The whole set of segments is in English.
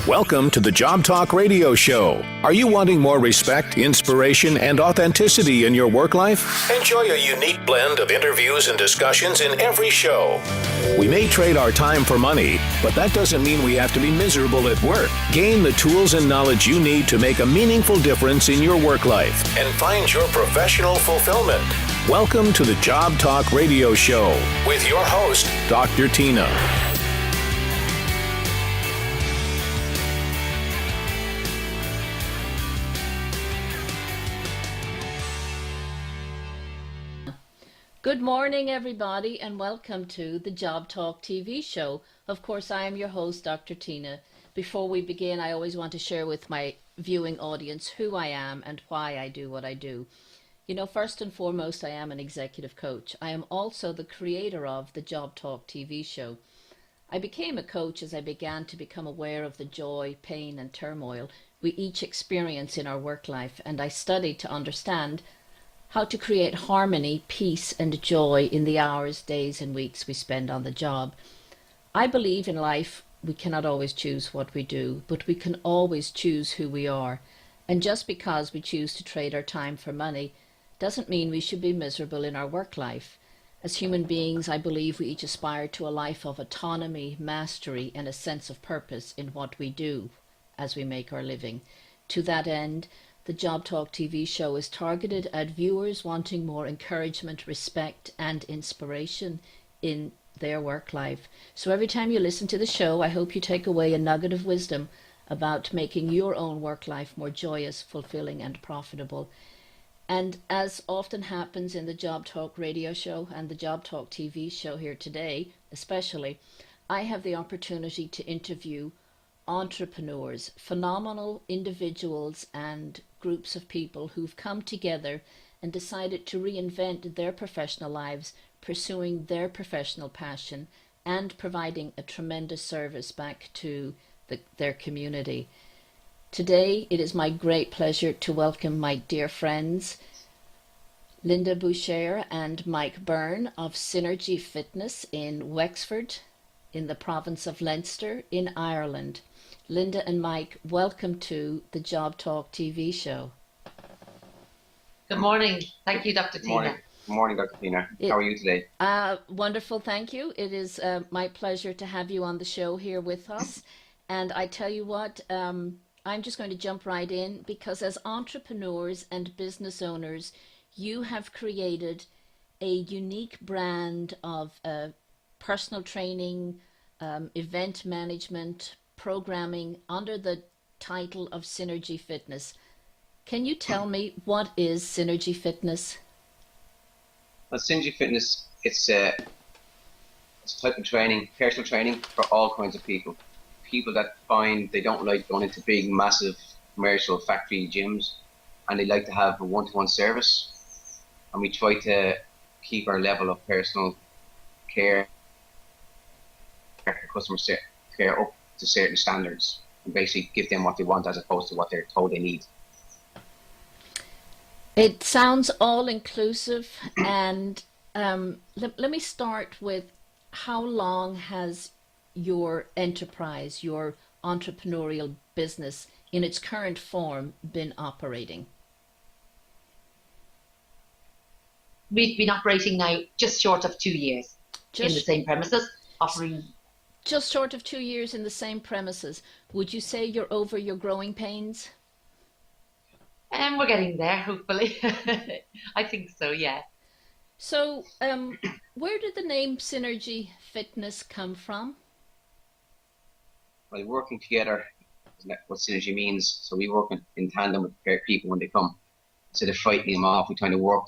Welcome to the Job Talk Radio Show. Are you wanting more respect, inspiration, and authenticity in your work life? Enjoy a unique blend of interviews and discussions in every show. We may trade our time for money, but that doesn't mean we have to be miserable at work. Gain the tools and knowledge you need to make a meaningful difference in your work life and find your professional fulfillment. Welcome to the Job Talk Radio Show with your host, Dr. Tina. Good morning, everybody, and welcome to the Job Talk TV show. Of course, I am your host, Dr. Tina. Before we begin, I always want to share with my viewing audience who I am and why I do what I do. You know, first and foremost, I am an executive coach. I am also the creator of the Job Talk TV show. I became a coach as I began to become aware of the joy, pain, and turmoil we each experience in our work life, and I studied to understand how to create harmony, peace, and joy in the hours, days, and weeks we spend on the job. I believe in life we cannot always choose what we do, but we can always choose who we are. And just because we choose to trade our time for money doesn't mean we should be miserable in our work life. As human beings, I believe we each aspire to a life of autonomy, mastery, and a sense of purpose in what we do as we make our living. To that end, the Job Talk TV show is targeted at viewers wanting more encouragement, respect, and inspiration in their work life. So every time you listen to the show, I hope you take away a nugget of wisdom about making your own work life more joyous, fulfilling, and profitable. And as often happens in the Job Talk radio show and the Job Talk TV show here today, especially, I have the opportunity to interview entrepreneurs, phenomenal individuals and groups of people who've come together and decided to reinvent their professional lives, pursuing their professional passion and providing a tremendous service back to their community. Today, it is my great pleasure to welcome my dear friends, Linda Buschere and Mike Byrne of Synergy Fitness in Wexford, in the province of Leinster, in Ireland. Linda and Mike, welcome to the Job Talk TV show. Good morning. Thank you, Dr. Tina. Good morning, Dr. Tina. How are you today? Wonderful, thank you. It is my pleasure to have you on the show here with us. And I tell you what, I'm just going to jump right in because as entrepreneurs and business owners, you have created a unique brand of personal training, event management, programming under the title of Synergy Fitness. Can you tell me what is Synergy Fitness? Well, Synergy Fitness, it's a type of training, personal training for all kinds of people. People that find they don't like going into big, massive commercial factory gyms, and they like to have a one-to-one service. And we try to keep our level of personal care, customer care up to certain standards and basically give them what they want as opposed to what they're told they need. It sounds all-inclusive, and let me start with how long has your enterprise, your entrepreneurial business in its current form been operating? We've been operating now just short of 2 years in the same premises, offering. Just short of 2 years in the same premises. Would you say you're over your growing pains? And we're getting there, hopefully. I think so, yeah. So, where did the name Synergy Fitness come from? Well, working together is what synergy means. So we work in tandem with people when they come. Instead of fighting them off, we try to work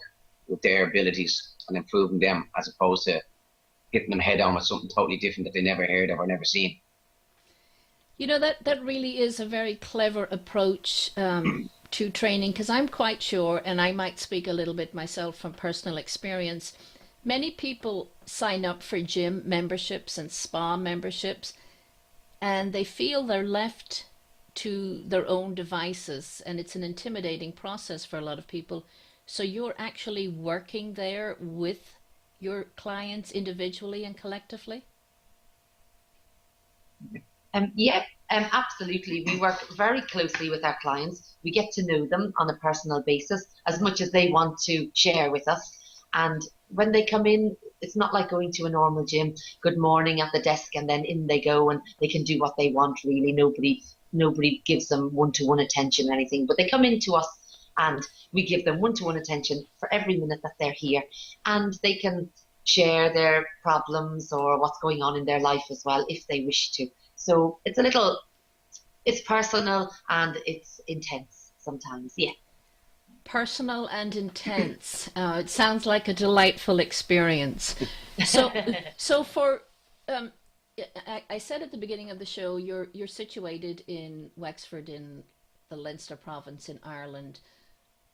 with their abilities and improving them as opposed to hitting them head on with something totally different that they never heard of or never seen. You know, that really is a very clever approach to training, because I'm quite sure, and I might speak a little bit myself from personal experience, many people sign up for gym memberships and spa memberships, and they feel they're left to their own devices, and it's an intimidating process for a lot of people. So you're actually working there with your clients individually and collectively? Yeah, Absolutely. We work very closely with our clients. We get to know them on a personal basis as much as they want to share with us. And when they come in, it's not like going to a normal gym, good morning at the desk, and then in they go and they can do what they want, really. Nobody gives them one-to-one attention or anything, but they come in to us and we give them one-to-one attention for every minute that they're here. And they can share their problems or what's going on in their life as well if they wish to. So it's personal and it's intense sometimes, yeah. Personal and intense. It sounds like a delightful experience. So, so for I said at the beginning of the show, you're situated in Wexford in the Leinster province in Ireland.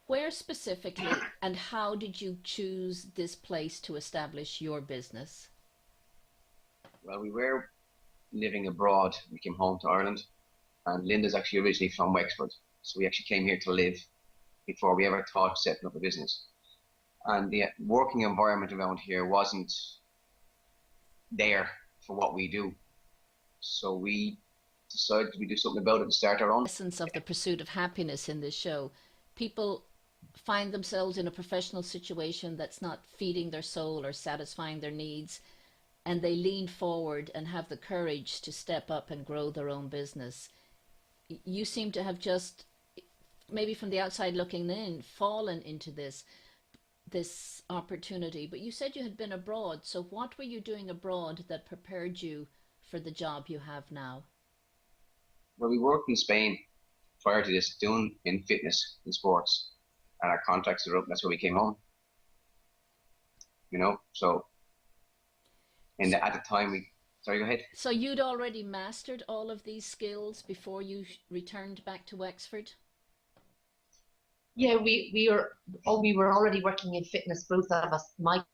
Where specifically, and how did you choose this place to establish your business? Well, we were living abroad. We came home to Ireland, and Linda's actually originally from Wexford, so we actually came here to live before we ever thought of setting up a business. And the working environment around here wasn't there for what we do, so we decided we do something about it and start our own. Essence of the pursuit of happiness in this show. People find themselves in a professional situation that's not feeding their soul or satisfying their needs, and they lean forward and have the courage to step up and grow their own business. You seem to have just, maybe from the outside looking in, fallen into this opportunity. But you said you had been abroad, so what were you doing abroad that prepared you for the job you have now? Well, we worked in Spain prior to this, doing in fitness and sports, and our contracts are up. That's where we came home. So at the time sorry, go ahead. So you'd already mastered all of these skills before you returned back to Wexford? Yeah, we were already working in fitness, both of us. Mike's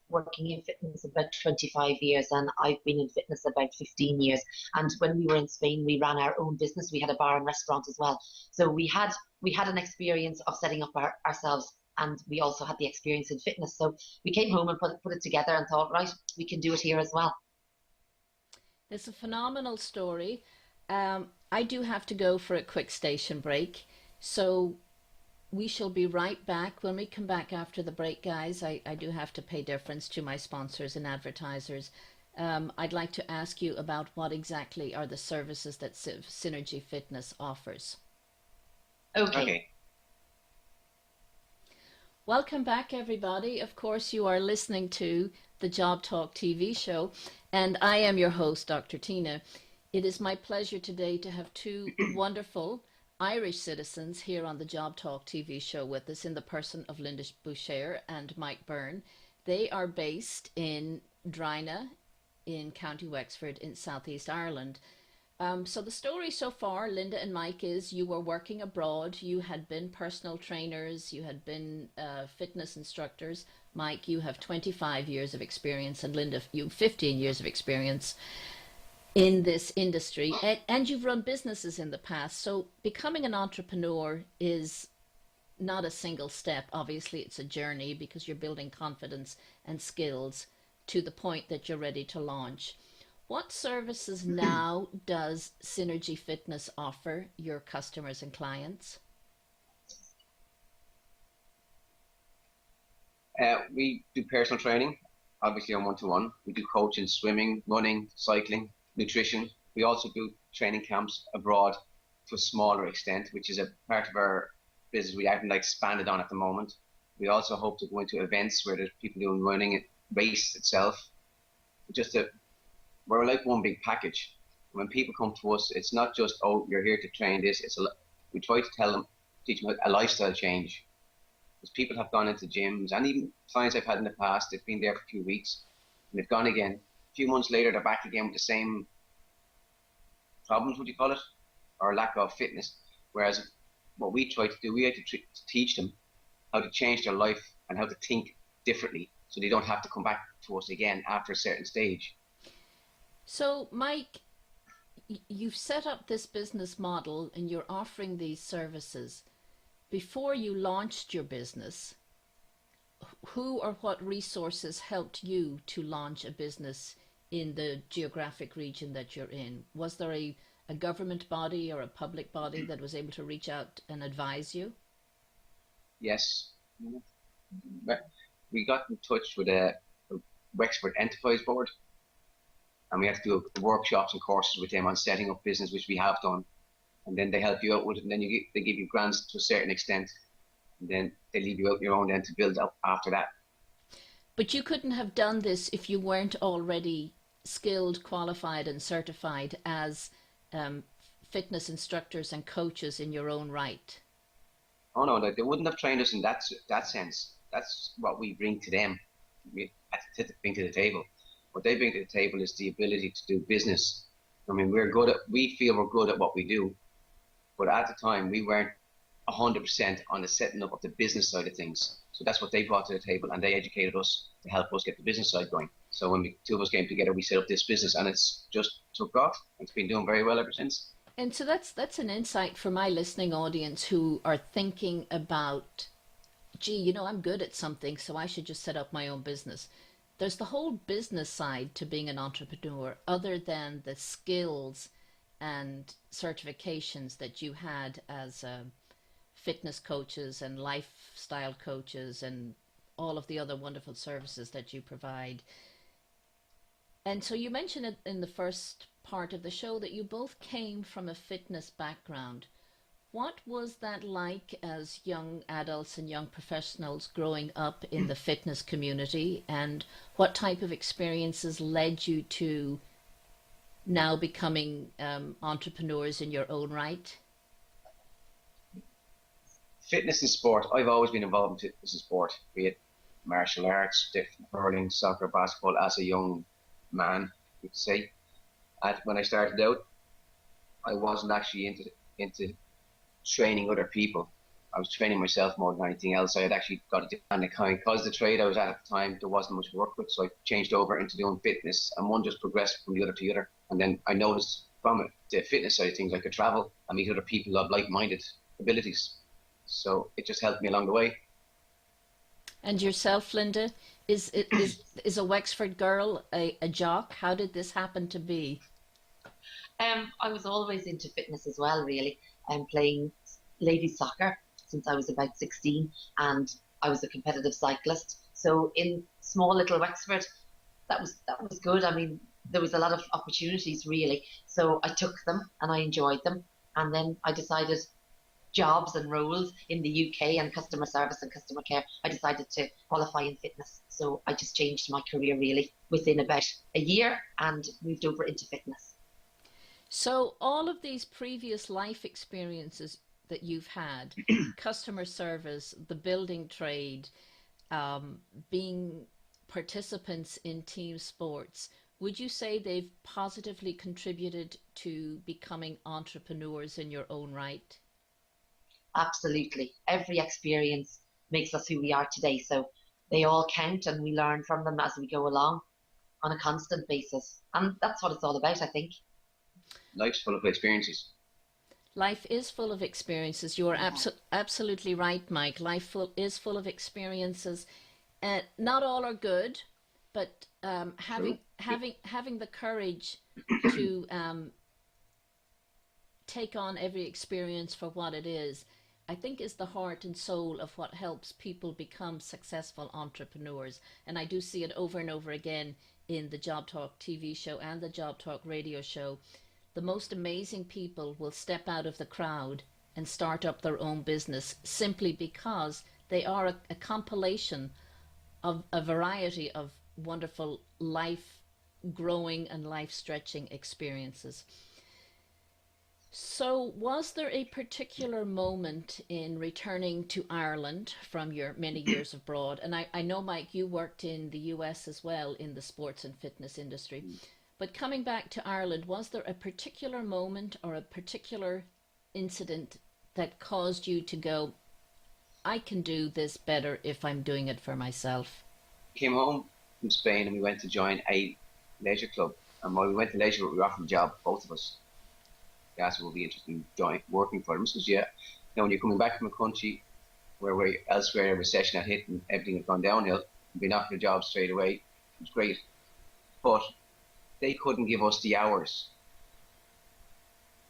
working in fitness about 25 years, and I've been in fitness about 15 years. And when we were in Spain, we ran our own business. We had a bar and restaurant as well. So we had an experience of setting up ourselves, and we also had the experience in fitness. So we came home and put it together and thought, right, we can do it here as well. It's a phenomenal story. I do have to go for a quick station break, so we shall be right back. When we come back after the break, guys, I do have to pay deference to my sponsors and advertisers. I'd like to ask you about what exactly are the services that Synergy Fitness offers. Okay. Welcome back, everybody. Of course, you are listening to the Job Talk TV show, and I am your host, Dr. Tina. It is my pleasure today to have two wonderful Irish citizens here on the Job Talk TV show with us in the person of Linda Buschere and Mike Byrne. They are based in Drina in County Wexford in Southeast Ireland. So the story so far, Linda and Mike, is you were working abroad, you had been personal trainers, you had been fitness instructors. Mike, you have 25 years of experience, and Linda, you have 15 years of experience in this industry, and you've run businesses in the past. So becoming an entrepreneur is not a single step. Obviously, it's a journey because you're building confidence and skills to the point that you're ready to launch. What services now does Synergy Fitness offer your customers and clients? We do personal training, obviously on one-to-one. We do coaching, swimming, running, cycling, nutrition. We also do training camps abroad to a smaller extent, which is a part of our business we haven't expanded on at the moment. We also hope to go into events where there's people doing running, race itself. We're like one big package. When people come to us, it's not just, oh, you're here to train this. We try to teach them a lifestyle change. Because people have gone into gyms, and even clients I've had in the past, they've been there for a few weeks, and they've gone again. A few months later, they're back again with the same problems, would you call it, or lack of fitness. Whereas what we try to do, we like to teach them how to change their life and how to think differently, so they don't have to come back to us again after a certain stage. So, Mike, you've set up this business model and you're offering these services. Before you launched your business, who or what resources helped you to launch a business in the geographic region that you're in? Was there a government body or a public body that was able to reach out and advise you? Yes. We got in touch with a Wexford Enterprise Board, and we had to do workshops and courses with them on setting up business, which we have done. And then they help you out with it, and then they give you grants to a certain extent, and then they leave you out on your own then to build up after that. But you couldn't have done this if you weren't already skilled, qualified, and certified as fitness instructors and coaches in your own right. Oh no, they wouldn't have trained us in that sense. That's what we bring to them. We bring to the table. What they bring to the table is the ability to do business. I mean, we feel we're good at what we do, but at the time we weren't 100% on the setting up of the business side of things. So that's what they brought to the table, and they educated us to help us get the business side going. So when the two of us came together, we set up this business, and it's just took off. It's been doing very well ever since. And so that's an insight for my listening audience who are thinking about, gee, I'm good at something, so I should just set up my own business. There's the whole business side to being an entrepreneur, other than the skills and certifications that you had as fitness coaches and lifestyle coaches and all of the other wonderful services that you provide. And so you mentioned it in the first part of the show that you both came from a fitness background. What was that like as young adults and young professionals growing up in the fitness community, and what type of experiences led you to now becoming entrepreneurs in your own right? Fitness and sport. I've always been involved in fitness and sport, be it martial arts, hurling, soccer, basketball, as a young man, you could say. And when I started out, I wasn't actually into training other people. I was training myself more than anything else. I had actually got it, and because the trade I was at the time, there wasn't much work with, so I changed over into doing fitness, and one just progressed from the other to the other. And then I noticed from it, the fitness side of things, I could travel and meet other people of like-minded abilities. So it just helped me along the way. And yourself, Linda, is a Wexford girl a jock? How did this happen to be? I was always into fitness as well, really. I'm playing ladies soccer since I was about 16, and I was a competitive cyclist. So in small little Wexford, that was good. I mean, there was a lot of opportunities, really. So I took them and I enjoyed them. And then I decided jobs and roles in the UK and customer service and customer care, I decided to qualify in fitness. So I just changed my career really within about a year and moved over into fitness. So all of these previous life experiences that you've had, customer service, the building trade, being participants in team sports, would you say they've positively contributed to becoming entrepreneurs in your own right? Absolutely. Every experience makes us who we are today. So they all count, and we learn from them as we go along on a constant basis. And that's what it's all about, I think. Life's full of experiences. Life is full of experiences. You are absolutely right, Mike. Life is full of experiences. Not all are good, but having the courage to take on every experience for what it is, I think, is the heart and soul of what helps people become successful entrepreneurs. And I do see it over and over again in the Job Talk TV show and the Job Talk radio show. The most amazing people will step out of the crowd and start up their own business simply because they are a compilation of a variety of wonderful life growing and life stretching experiences. So was there a particular moment in returning to Ireland from your many years abroad? And I know, Mike, you worked in the US as well in the sports and fitness industry. But coming back to Ireland, was there a particular moment or a particular incident that caused you to go, I can do this better if I'm doing it for myself? Came home from Spain and we went to join a leisure club. And while we went to leisure, we were offered a job, both of us. They asked if we'd be interested in working for them. I said, yeah. Now, when you're coming back from a country where elsewhere a recession had hit and everything had gone downhill, and being offered a job straight away, it was great. But they couldn't give us the hours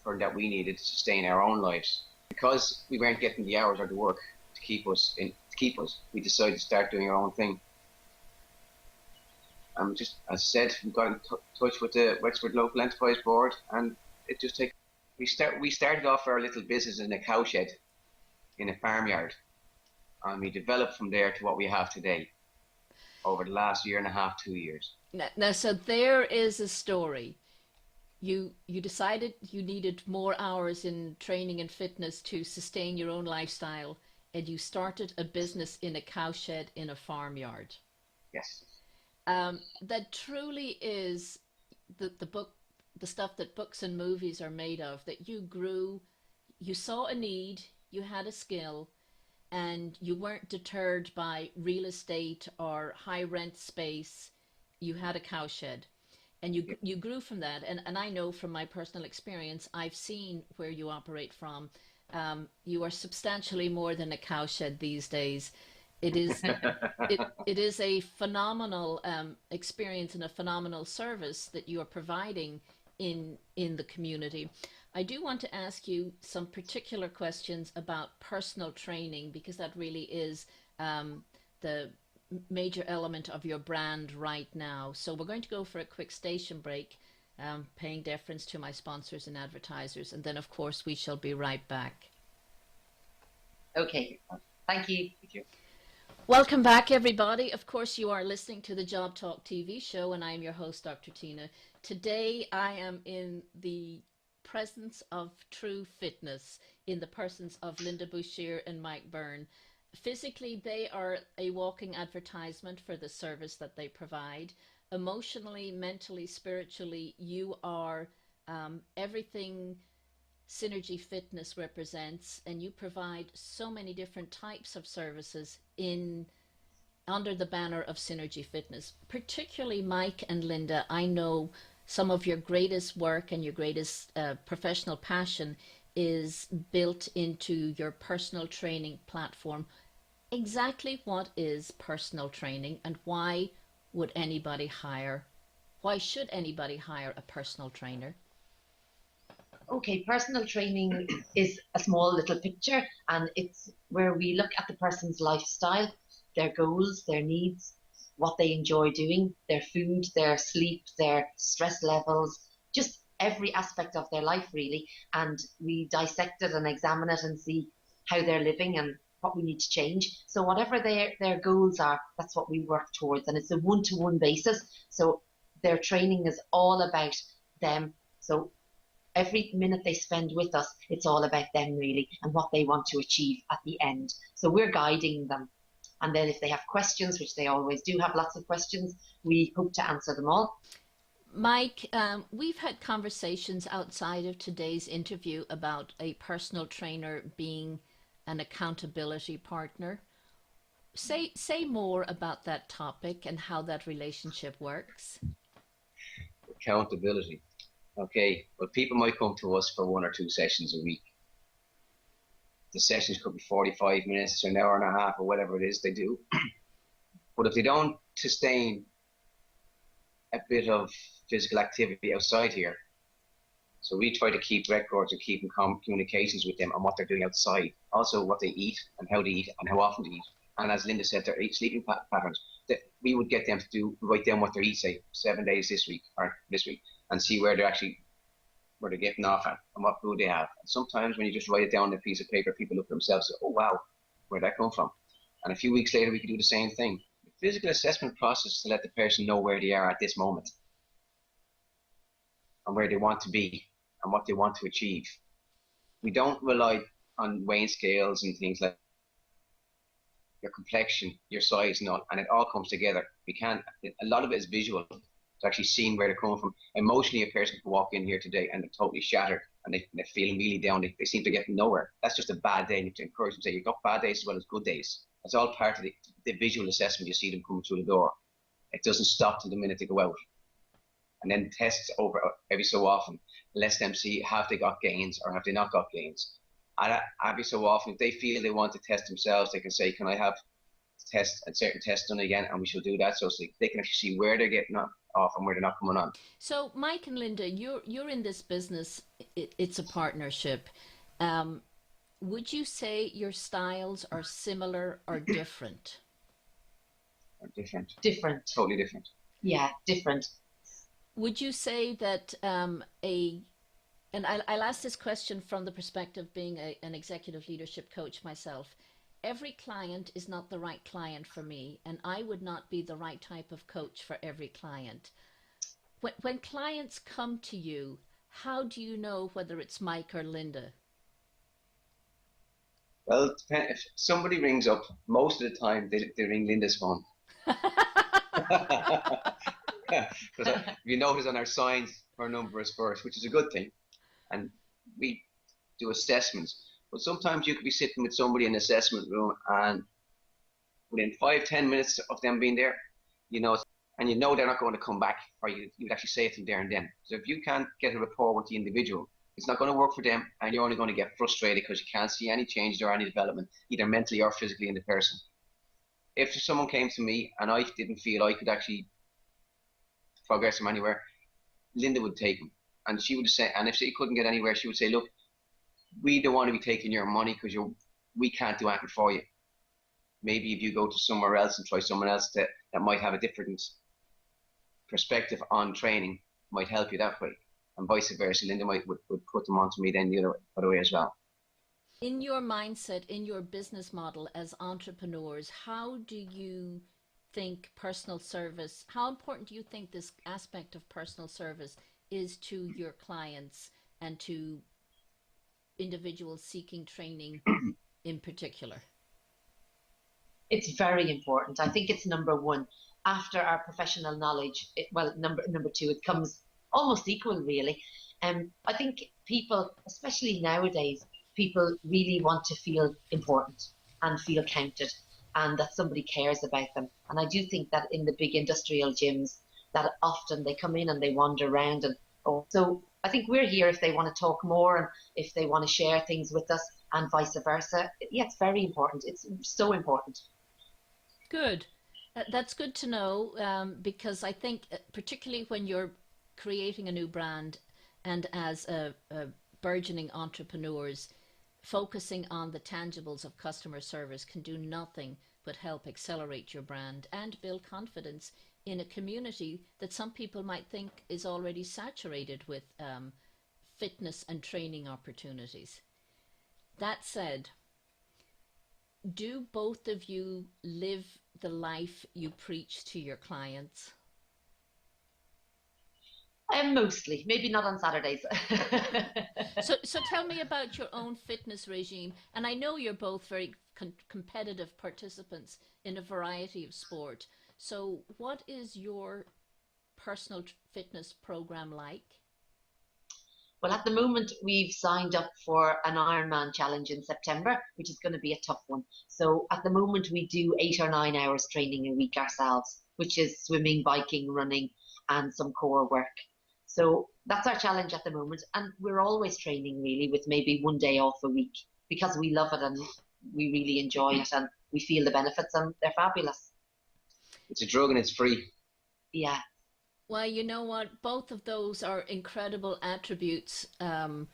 for that we needed to sustain our own lives. Because we weren't getting the hours or the work to keep us, we decided to start doing our own thing. And just, as I said, we got in touch with the Wexford Local Enterprise Board, and it just we started off our little business in a cowshed in a farmyard, and we developed from there to what we have today over the last year and a half, 2 years. Now, so there is a story. You decided you needed more hours in training and fitness to sustain your own lifestyle, and you started a business in a cowshed in a farmyard. Yes. That truly is the stuff that books and movies are made of, that you grew, you saw a need, you had a skill, and you weren't deterred by real estate or high rent space. You had a cowshed. And you grew from that. And I know from my personal experience, I've seen where you operate from. You are substantially more than a cowshed these days. It is it is a phenomenal experience and a phenomenal service that you are providing in the community. I do want to ask you some particular questions about personal training, because that really is the major element of your brand right now. So we're going to go for a quick station break, paying deference to my sponsors and advertisers, and then of course we shall be right back. Okay, thank you. Thank you. Welcome back, everybody. Of course, you are listening to the Job Talk TV show, and I am your host, Dr. Tina. Today, I am in the presence of true fitness, in the persons of Linda Buschere and Mike Byrne. Physically, they are a walking advertisement for the service that they provide. Emotionally, mentally, spiritually, you are everything Synergy Fitness represents, and you provide so many different types of services under the banner of Synergy Fitness. Particularly Mike and Linda, I know some of your greatest work and your greatest professional passion is built into your personal training platform. Exactly what is personal training, and why should anybody hire a personal trainer? Okay, personal training is a small little picture, and it's where we look at the person's lifestyle, their goals, their needs, what they enjoy doing, their food, their sleep, their stress levels, just every aspect of their life really. And we dissect it and examine it and see how they're living and what we need to change. So whatever their goals are, that's what we work towards, and it's a one-to-one basis. So their training is all about them. So every minute they spend with us, it's all about them really, and what they want to achieve at the end. So we're guiding them. And then if they have questions, which they always do have lots of questions, we hope to answer them all. Mike, we've had conversations outside of today's interview about a personal trainer being an accountability partner. Say more about that topic and how that relationship works. Accountability. Okay, well, people might come to us for 1 or 2 sessions a week. The sessions could be 45 minutes or an hour and a half or whatever it is they do. But if they don't sustain a bit of physical activity outside here, so we try to keep records and keep communications with them on what they're doing outside, also what they eat and how they eat and how often they eat. And as Linda said, their sleeping patterns, that we would get them to write down what they eat, say 7 days this week, and see where they're getting off at and what food they have. And sometimes when you just write it down on a piece of paper, people look at themselves and say, oh wow, where'd that come from? And a few weeks later, we could do the same thing. The physical assessment process to let the person know where they are at this moment and where they want to be and what they want to achieve. We don't rely on weighing scales and things like your complexion, your size, and all, and it all comes together. A lot of it is visual. It's actually seeing where they're coming from. Emotionally, a person can walk in here today and they're totally shattered and they're feeling really down. They seem to get nowhere. That's just a bad day. And you have to encourage them to say, you've got bad days as well as good days. That's all part of the visual assessment. You see them coming through the door. It doesn't stop till the minute they go out. And then tests over every so often lets them see have they got gains or have they not got gains. And every so often, if they feel they want to test themselves, they can say, can I have certain tests done again? And we shall do that so they can actually see where they're getting on off and where they're not coming on. So, Mike and Linda, you're in this business. It's a partnership. Um, would you say your styles are similar or different? Or different. Different. Totally different. Yeah, different. Would you say that and I'll ask this question from the perspective of being an executive leadership coach myself. Every client is not the right client for me, and I would not be the right type of coach for every client. When clients come to you, how do you know whether it's Mike or Linda? Well, if somebody rings up, most of the time they ring Linda's phone. Because if you notice on our signs, her number is first, which is a good thing. And we do assessments. But sometimes you could be sitting with somebody in the assessment room, and within 5-10 minutes of them being there, you know, and you know they're not going to come back, or you'd actually say it to them there and then. So if you can't get a rapport with the individual, it's not going to work for them, and you're only going to get frustrated because you can't see any change or any development, either mentally or physically, in the person. If someone came to me and I didn't feel I could actually progress them anywhere, Linda would take them. And she would say, and if she couldn't get anywhere, she would say, look, we don't want to be taking your money because we can't do anything for you. Maybe if you go to somewhere else and try someone else that might have a different perspective on training, might help you that way. And vice versa, Linda would put them on to me then the other way as well. In your mindset, in your business model as entrepreneurs, how do you think personal service, how important do you think this aspect of personal service is to your clients and to individuals seeking training in particular? It's very important. I think it's number one. After our professional knowledge, number two, it comes almost equal, really. I think people, especially nowadays, people really want to feel important and feel counted, and that somebody cares about them. And I do think that in the big industrial gyms, that often they come in and they wander around, and so I think we're here if they want to talk more and if they want to share things with us, and vice versa. Yeah, it's very important. It's so important. Good. That's good to know, because I think particularly when you're creating a new brand and as a burgeoning entrepreneurs, focusing on the tangibles of customer service can do nothing but help accelerate your brand and build confidence in a community that some people might think is already saturated with fitness and training opportunities. That said, do both of you live the life you preach to your clients? Mostly, maybe not on Saturdays. So tell me about your own fitness regime. And I know you're both very competitive participants in a variety of sport. So what is your personal fitness program like? Well, at the moment, we've signed up for an Ironman challenge in September, which is going to be a tough one. So at the moment, we do 8 or 9 hours training a week ourselves, which is swimming, biking, running, and some core work. So that's our challenge at the moment. And we're always training, really, with maybe one day off a week, because we love it and we really enjoy it and we feel the benefits, and they're fabulous. It's a drug and it's free. Yeah. Well, you know what? Both of those are incredible attributes and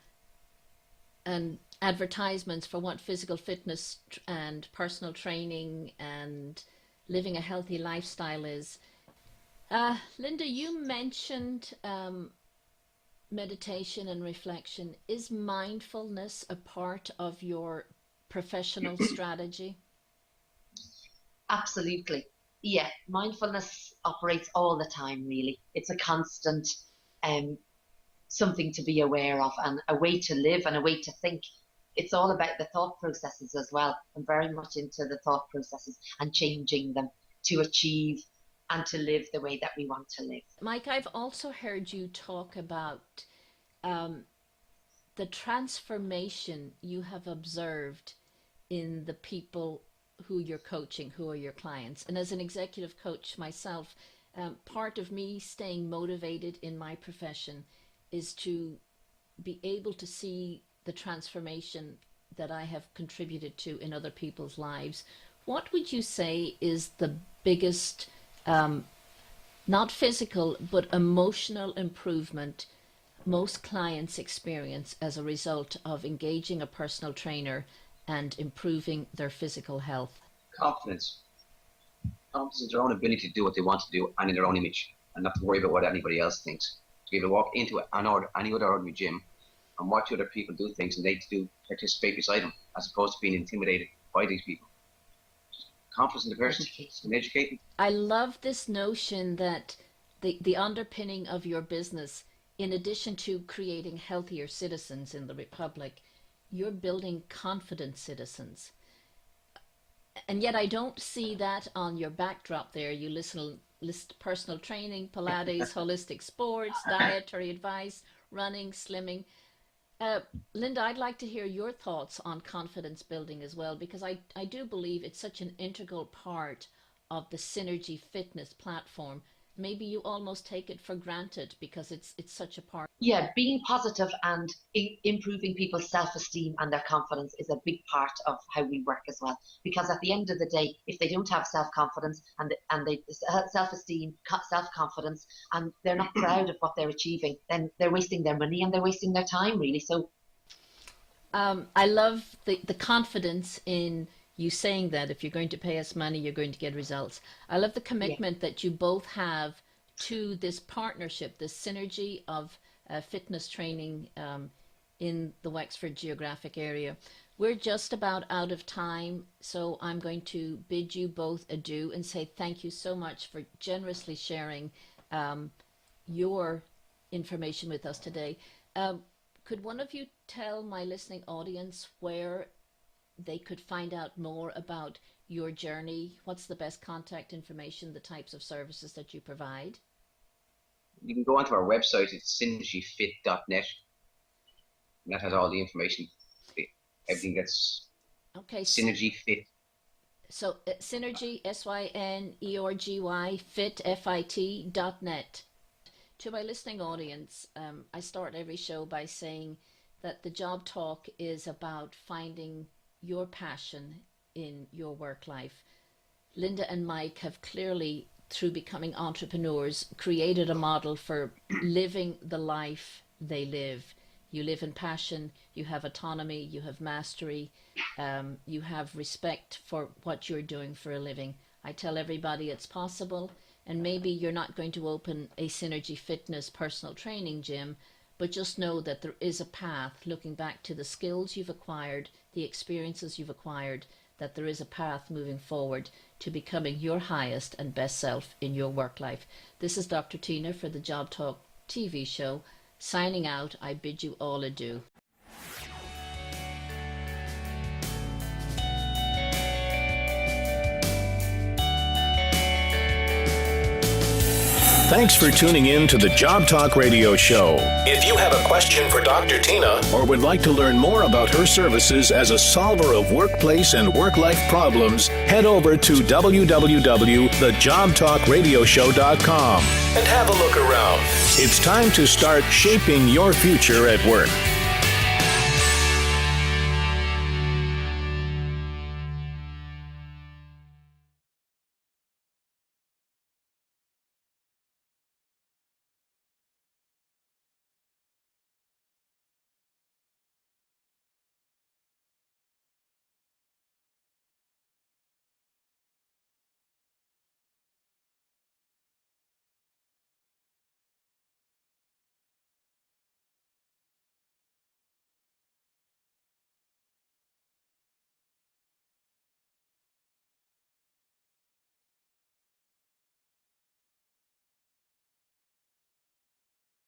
advertisements for what physical fitness and personal training and living a healthy lifestyle is. Linda, you mentioned meditation and reflection. Is mindfulness a part of your professional strategy? Absolutely. Yeah, mindfulness operates all the time, really. It's a constant something to be aware of, and a way to live and a way to think. It's all about the thought processes as well. I'm very much into the thought processes and changing them to achieve and to live the way that we want to live. Mike, I've also heard you talk about the transformation you have observed in the people who you're coaching, who are your clients. And as an executive coach myself, part of me staying motivated in my profession is to be able to see the transformation that I have contributed to in other people's lives. What would you say is the biggest not physical, but emotional improvement most clients experience as a result of engaging a personal trainer and improving their physical health? Confidence. Confidence in their own ability to do what they want to do and in their own image, and not to worry about what anybody else thinks. To be able to walk into any other ordinary gym and watch other people do things and they do participate beside them, as opposed to being intimidated by these people. Confidence in the person and educating. I love this notion that the underpinning of your business, in addition to creating healthier citizens in the Republic, you're building confident citizens. And yet I don't see that on your backdrop there. You list personal training, Pilates, holistic sports, dietary advice, running, slimming. Linda, I'd like to hear your thoughts on confidence building as well, because I do believe it's such an integral part of the Synergy Fitness platform. Maybe you almost take it for granted because it's such a part. Yeah, being positive and improving people's self-esteem and their confidence is a big part of how we work as well. Because at the end of the day, if they don't have self-confidence and they self-esteem, self-confidence, and they're not proud of what they're achieving, then they're wasting their money and they're wasting their time, really. So I love the confidence in you saying that if you're going to pay us money, you're going to get results. I love the commitment that you both have to this partnership, this synergy of fitness training in the Wexford geographic area. We're just about out of time, so I'm going to bid you both adieu and say thank you so much for generously sharing your information with us today. Could one of you tell my listening audience where they could find out more about your journey? What's the best contact information, the types of services that you provide? You can go onto our website, it's synergyfit.net, and that has all the information. Everything gets Synergy Fit. So Synergy, SYNERGY, fit, FIT.net. To my listening audience, I start every show by saying that the Job Talk is about finding your passion in your work life. Linda and Mike have clearly, through becoming entrepreneurs, created a model for living the life they live. You live in passion, you have autonomy, you have mastery, you have respect for what you're doing for a living. I tell everybody it's possible, and maybe you're not going to open a Synergy Fitness personal training gym, but just know that there is a path, looking back to the skills you've acquired, the experiences you've acquired, that there is a path moving forward to becoming your highest and best self in your work life. This is Dr. Tina for the Job Talk TV show. Signing out, I bid you all adieu. Thanks for tuning in to the Job Talk Radio Show. If you have a question for Dr. Tina or would like to learn more about her services as a solver of workplace and work-life problems, head over to www.thejobtalkradioshow.com and have a look around. It's time to start shaping your future at work.